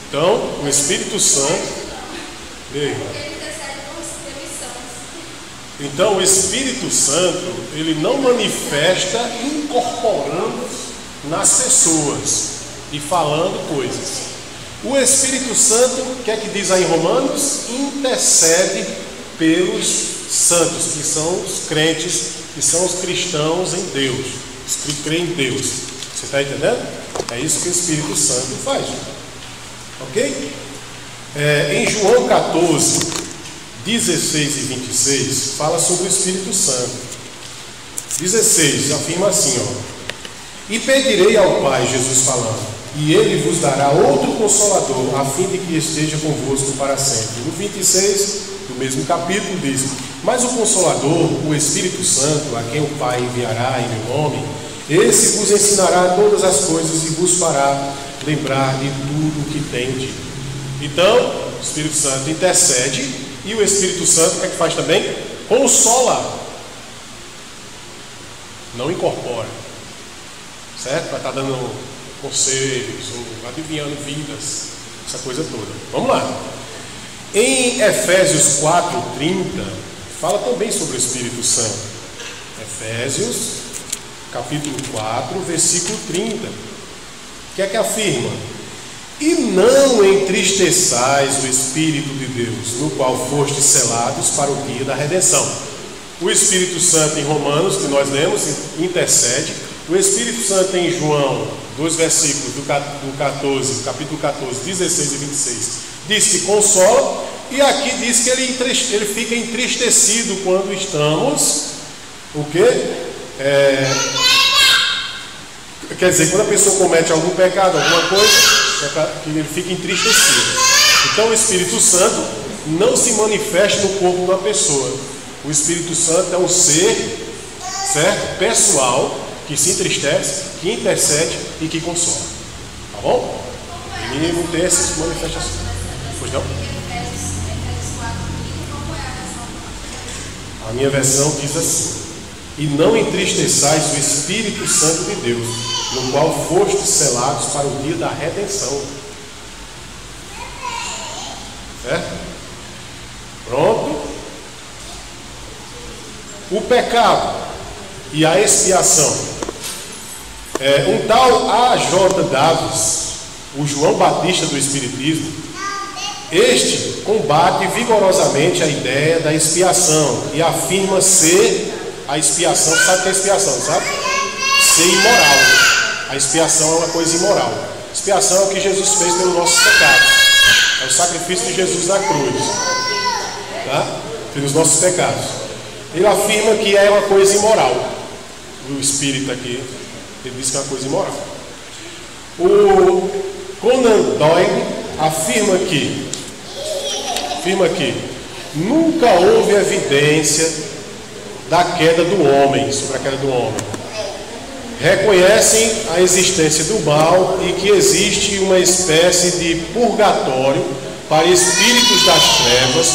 Então, o Espírito Santo. Ele intercede por missões. Então, o Espírito Santo, ele não manifesta incorporando nas pessoas e falando coisas. O Espírito Santo, o que é que diz aí em Romanos? Intercede pelos santos, que são os crentes, que são os cristãos em Deus, os que creem em Deus. Você está entendendo? É isso que o Espírito Santo faz. Ok? Em João 14, 16 e 26, fala sobre o Espírito Santo. 16, afirma assim, ó: e pedirei ao Pai, Jesus falando, e Ele vos dará outro Consolador, a fim de que esteja convosco para sempre. No 26 do mesmo capítulo diz: mas o Consolador, o Espírito Santo, a quem o Pai enviará em meu nome, esse vos ensinará todas as coisas e vos fará lembrar de tudo o que tem dito. Então, o Espírito Santo intercede, e o Espírito Santo, o que é que faz também? Consola, não incorpora, certo? Para estar dando conselhos, ou adivinhando vidas, essa coisa toda. Vamos lá. Em Efésios 4:30, fala também sobre o Espírito Santo. Efésios, capítulo 4, versículo 30. O que é que afirma? E não entristeçais o Espírito de Deus, no qual fostes selados para o dia da redenção. O Espírito Santo em Romanos, que nós lemos, intercede. O Espírito Santo em João, dois versículos do capítulo 14, 16 e 26, diz que consola. E aqui diz que ele fica entristecido quando estamos, o quê? Quer dizer, quando a pessoa comete algum pecado, alguma coisa, que ele fica entristecido. Então o Espírito Santo não se manifesta no corpo de uma pessoa. O Espírito Santo é um ser, certo? Pessoal, que se entristece, que intercede e que consola. Tá bom? E não tem essas manifestações. Pois não? A minha versão diz assim: e não entristeçais o Espírito Santo de Deus, no qual fostes selados para o dia da redenção. Certo? Pronto. O pecado e a expiação. Um tal A.J. Davis, o João Batista do Espiritismo, este combate vigorosamente a ideia da expiação e afirma ser a expiação. Sabe o que é expiação, sabe? Ser imoral. A expiação é uma coisa imoral. Expiação é o que Jesus fez pelos nossos pecados. É o sacrifício de Jesus na cruz, tá? Pelos nossos pecados. Ele afirma que é uma coisa imoral. O espírito aqui, ele diz que é uma coisa imoral. O Conan Doyle afirma que nunca houve evidência da queda do homem, sobre a queda do homem. Reconhecem a existência do mal e que existe uma espécie de purgatório para espíritos das trevas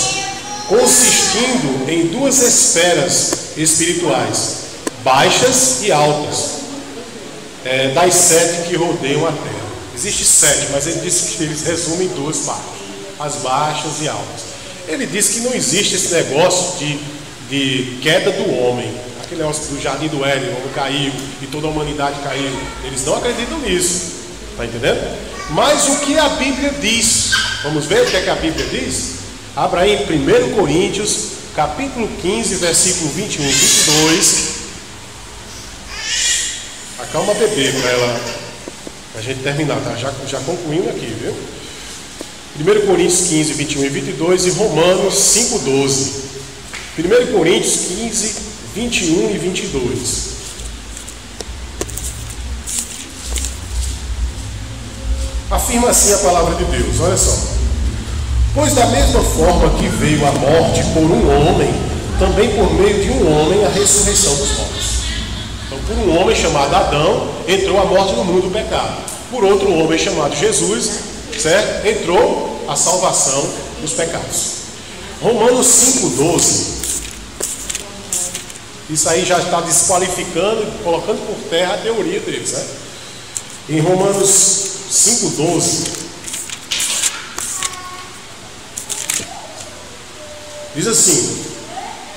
consistindo em duas esferas espirituais, baixas e altas, das 7 que rodeiam a terra. Existe 7, mas ele disse que eles resumem em duas partes, as baixas e altas. Ele disse que não existe esse negócio de queda do homem, aquele negócio do jardim do Éden, o homem caiu e toda a humanidade caiu. Eles não acreditam nisso, está entendendo? Mas o que a Bíblia diz, vamos ver o que é que a Bíblia diz? Abra aí em 1 Coríntios, capítulo 15, versículo 21 e 22. Acalma a bebê para a gente terminar, tá? Já concluindo aqui, viu? 1 Coríntios 15, 21 e 22 e Romanos 5, 12. 1 Coríntios 15, 21 e 22. Afirma assim a palavra de Deus, olha só. Pois da mesma forma que veio a morte por um homem, também por meio de um homem a ressurreição dos mortos. Então, por um homem chamado Adão, entrou a morte no mundo do pecado. Por outro homem chamado Jesus, certo? Entrou a salvação dos pecados. Romanos 5,12. Isso aí já está desqualificando, colocando por terra a teoria deles, né? Em Romanos 5,12 diz assim: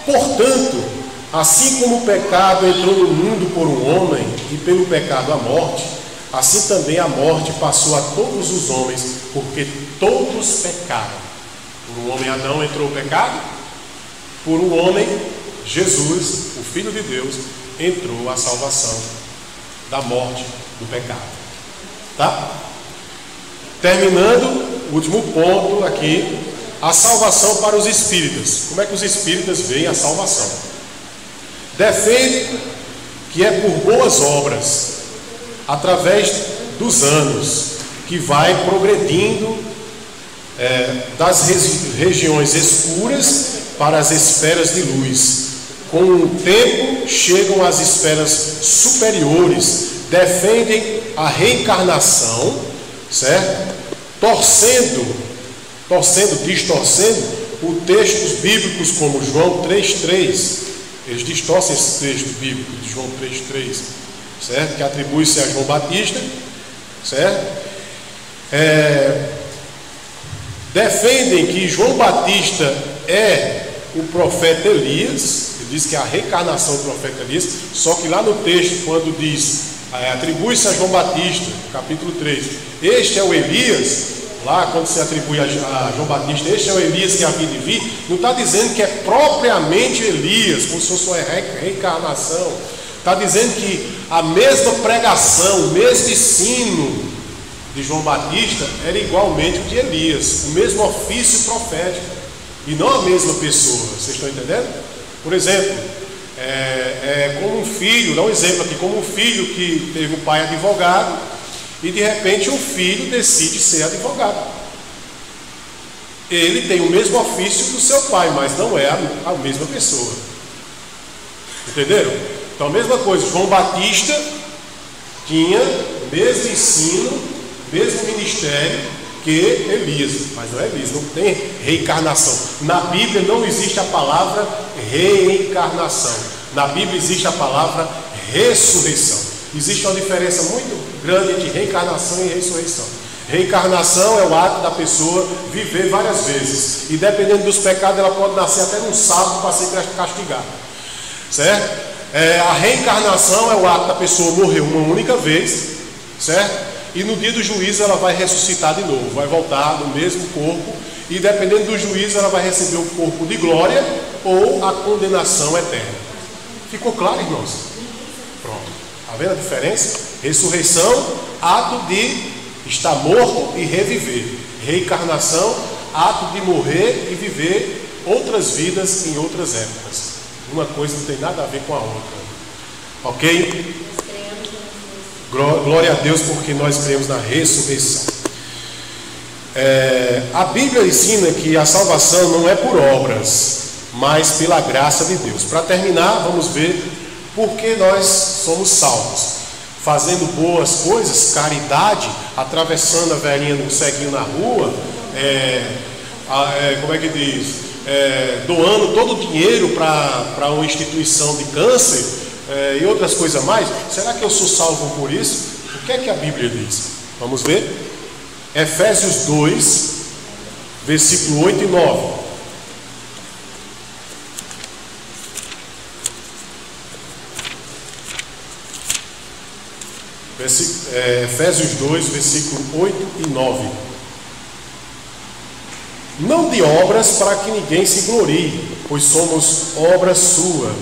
portanto, assim como o pecado entrou no mundo por um homem, e pelo pecado a morte, assim também a morte passou a todos os homens, porque todos pecaram. Por um homem Adão entrou o pecado, por um homem Jesus, o Filho de Deus, entrou a salvação da morte do pecado. Tá? Terminando, o último ponto aqui, a salvação para os espíritas. Como é que os espíritas veem a salvação? Defende que é por boas obras, através dos anos, que vai progredindo das regiões escuras para as esferas de luz. Com o tempo chegam às esferas superiores, defendem a reencarnação, certo? Distorcendo os textos bíblicos como João 3,3. Eles distorcem esse texto bíblico de João 3,3, certo? Que atribui-se a João Batista, certo? Defendem que João Batista é o profeta Elias. Ele diz que é a reencarnação do profeta Elias. Só que lá no texto, quando diz atribui-se a João Batista, capítulo 3, este é o Elias, lá quando se atribui a João Batista, este é o Elias que havia de vir, não está dizendo que é propriamente Elias, como se fosse uma reencarnação. Está dizendo que a mesma pregação, o mesmo ensino de João Batista era igualmente o de Elias, o mesmo ofício profético, e não a mesma pessoa. Vocês estão entendendo? Por exemplo, como um filho, dá um exemplo aqui, como um filho que teve um pai advogado e de repente o filho decide ser advogado. Ele tem o mesmo ofício do seu pai, mas não é a mesma pessoa. Entenderam? Então a mesma coisa, João Batista tinha o mesmo ensino, mesmo ministério que Elias, mas não é Elias, não tem reencarnação. Na Bíblia não existe a palavra reencarnação, na Bíblia existe a palavra ressurreição. Existe uma diferença muito grande entre reencarnação e ressurreição. Reencarnação é o ato da pessoa viver várias vezes, e dependendo dos pecados ela pode nascer até num sábado para ser castigada, certo? A reencarnação é o ato da pessoa morrer uma única vez, certo? E no dia do juízo ela vai ressuscitar de novo, vai voltar no mesmo corpo, e dependendo do juízo ela vai receber o corpo de glória ou a condenação eterna. Ficou claro, irmãos? Pronto. Está vendo a diferença? Ressurreição, ato de estar morto e reviver. Reencarnação, ato de morrer e viver outras vidas em outras épocas. Uma coisa não tem nada a ver com a outra. Ok? Glória a Deus, porque nós cremos na ressurreição. A Bíblia ensina que a salvação não é por obras, mas pela graça de Deus. Para terminar, vamos ver por que nós somos salvos. Fazendo boas coisas, caridade, atravessando a velhinha no ceguinho na rua, como é que diz? doando todo o dinheiro para uma instituição de câncer e outras coisas mais, será que eu sou salvo por isso? O que é que a Bíblia diz? Vamos ver? Efésios 2, versículo 8 e 9. Efésios 2, versículo 8 e 9. Não de obras para que ninguém se glorie, pois somos obra sua.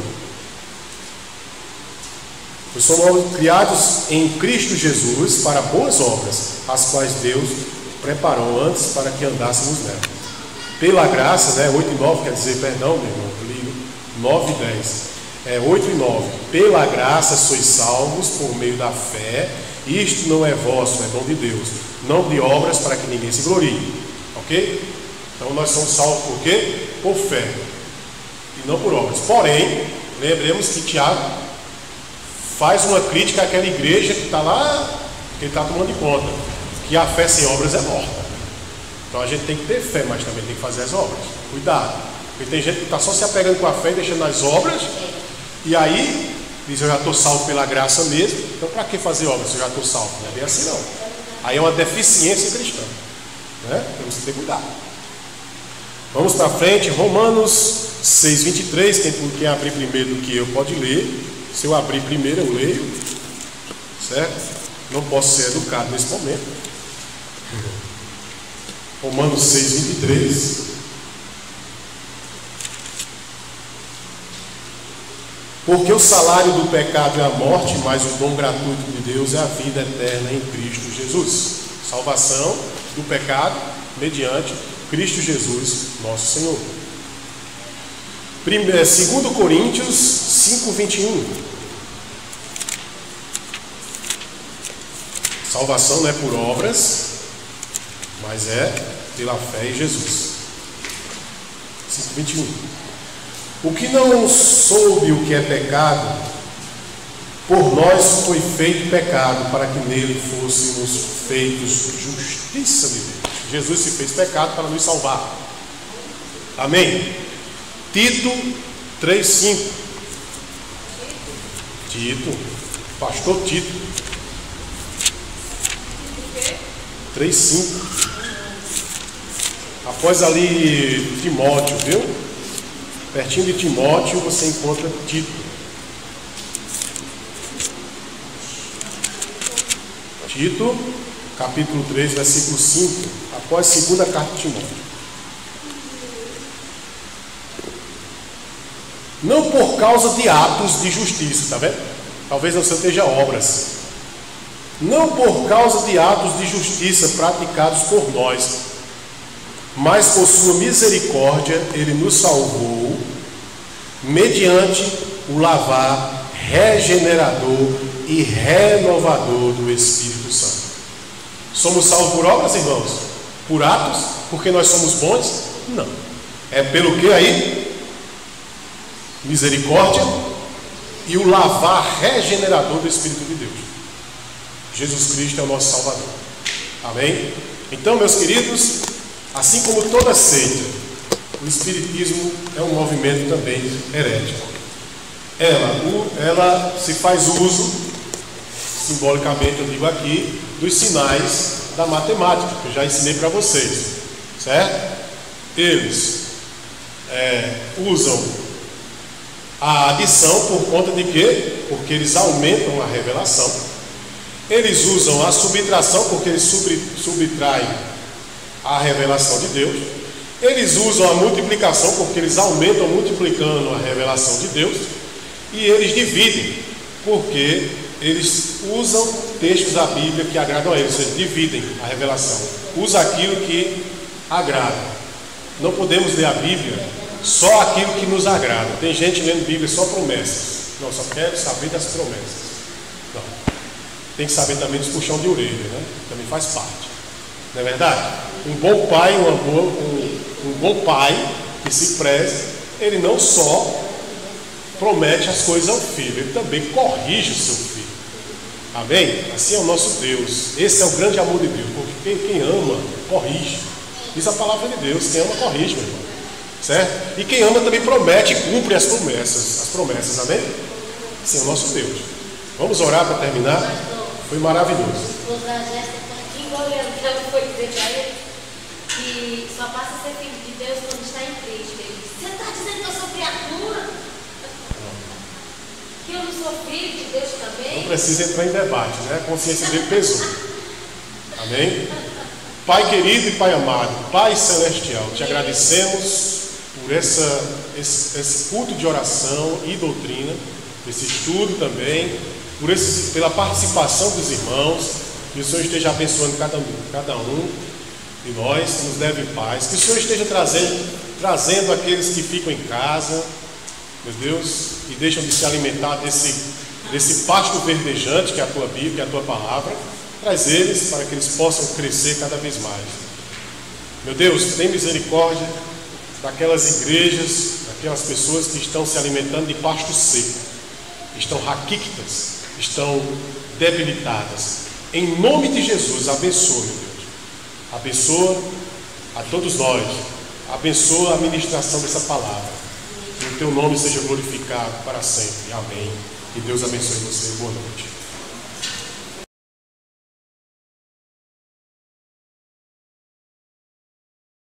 Pois somos criados em Cristo Jesus para boas obras, as quais Deus preparou antes para que andássemos nela. Pela graça, 8 e 9 quer dizer, perdão, meu irmão, eu li 9 e 10. 8 e 9. Pela graça sois salvos por meio da fé. Isto não é vosso, é dom de Deus. Não de obras para que ninguém se glorie. Ok? Então nós somos salvos por quê? Por fé. E não por obras. Porém, lembremos que Tiago faz uma crítica àquela igreja que está lá, que ele está tomando de conta. Que a fé sem obras é morta. Então a gente tem que ter fé, mas também tem que fazer as obras. Cuidado. Porque tem gente que está só se apegando com a fé e deixando as obras. E aí, diz, eu já estou salvo pela graça mesmo, então para que fazer obras se eu já estou salvo? Não é bem assim não. Aí é uma deficiência cristã, né? Temos que ter cuidado. Vamos para frente, Romanos 6, 23, quem abrir primeiro do que eu pode ler. Se eu abrir primeiro eu leio, certo? Não posso ser educado nesse momento. Romanos 6, 23. Porque o salário do pecado é a morte, mas o dom gratuito de Deus é a vida eterna em Cristo Jesus. Salvação do pecado mediante Cristo Jesus, nosso Senhor. 2 Coríntios 5, 21. Salvação não é por obras, mas é pela fé em Jesus. 5, 21. O que não soube o que é pecado, por nós foi feito pecado, para que nele fôssemos feitos justiça de Deus. Jesus se fez pecado para nos salvar. Amém? Tito 3,5. Tito, pastor Tito 3,5. Após ali Timóteo, viu? Pertinho de Timóteo você encontra Tito. Tito, capítulo 3, versículo 5. Após a segunda carta de Timóteo. Não por causa de atos de justiça, está vendo? Talvez não seja obras. Não por causa de atos de justiça praticados por nós, mas por sua misericórdia ele nos salvou mediante o lavar regenerador e renovador do Espírito Santo. Somos salvos por obras, irmãos? Por atos? Porque nós somos bons? Não. É pelo que aí? Misericórdia e o lavar regenerador do Espírito de Deus. Jesus Cristo é o nosso Salvador. Amém? Então, meus queridos, assim como toda seita, o Espiritismo é um movimento também herético. Ela se faz uso, simbolicamente eu digo aqui, dos sinais da matemática, que eu já ensinei para vocês, certo? Eles usam a adição por conta de quê? Porque eles aumentam a revelação. Eles usam a subtração porque eles subtraem a revelação de Deus. Eles usam a multiplicação porque eles aumentam multiplicando a revelação de Deus. E eles dividem porque eles usam textos da Bíblia que agradam a eles. Eles dividem a revelação. Usa aquilo que agrada. Não podemos ler a Bíblia só aquilo que nos agrada. Tem gente lendo Bíblia só promessas. Não, só quero saber das promessas. Não. Tem que saber também dos puxão de orelha, né? Também faz parte. Não é verdade? Um bom pai, um bom pai que se preze, ele não só promete as coisas ao filho, ele também corrige o seu filho. Amém? Assim é o nosso Deus. Esse é o grande amor de Deus, porque quem ama, corrige. Diz a palavra de Deus, quem ama, corrige, meu irmão. certo? E quem ama também promete e cumpre as promessas, amém? Sim, é o nosso Deus. Vamos orar para terminar? Foi maravilhoso. O esposo da Jéssica está aqui olhando que ela foi dizer para ele que só passa a ser filho de Deus quando está em Cristo. Ele disse: você está dizendo que eu sou criatura? Que eu não sou filho de Deus também? Não precisa entrar em debate, né? A consciência dele pesou. Amém? Pai querido e Pai amado, Pai celestial, te agradecemos por esse culto de oração e doutrina, esse estudo também, pela participação dos irmãos. Que o Senhor esteja abençoando cada um de nós, nos leve em paz. Que o Senhor esteja trazendo aqueles que ficam em casa, meu Deus, e deixam de se alimentar desse pasto verdejante que é a tua Bíblia, que é a tua palavra. Traz eles para que eles possam crescer cada vez mais. Meu Deus, tem misericórdia daquelas igrejas, daquelas pessoas que estão se alimentando de pasto seco, estão raquíticas, estão debilitadas. Em nome de Jesus, abençoa, meu Deus. Abençoa a todos nós. Abençoa a ministração dessa palavra. Que o teu nome seja glorificado para sempre. Amém. E Deus abençoe você. Boa noite.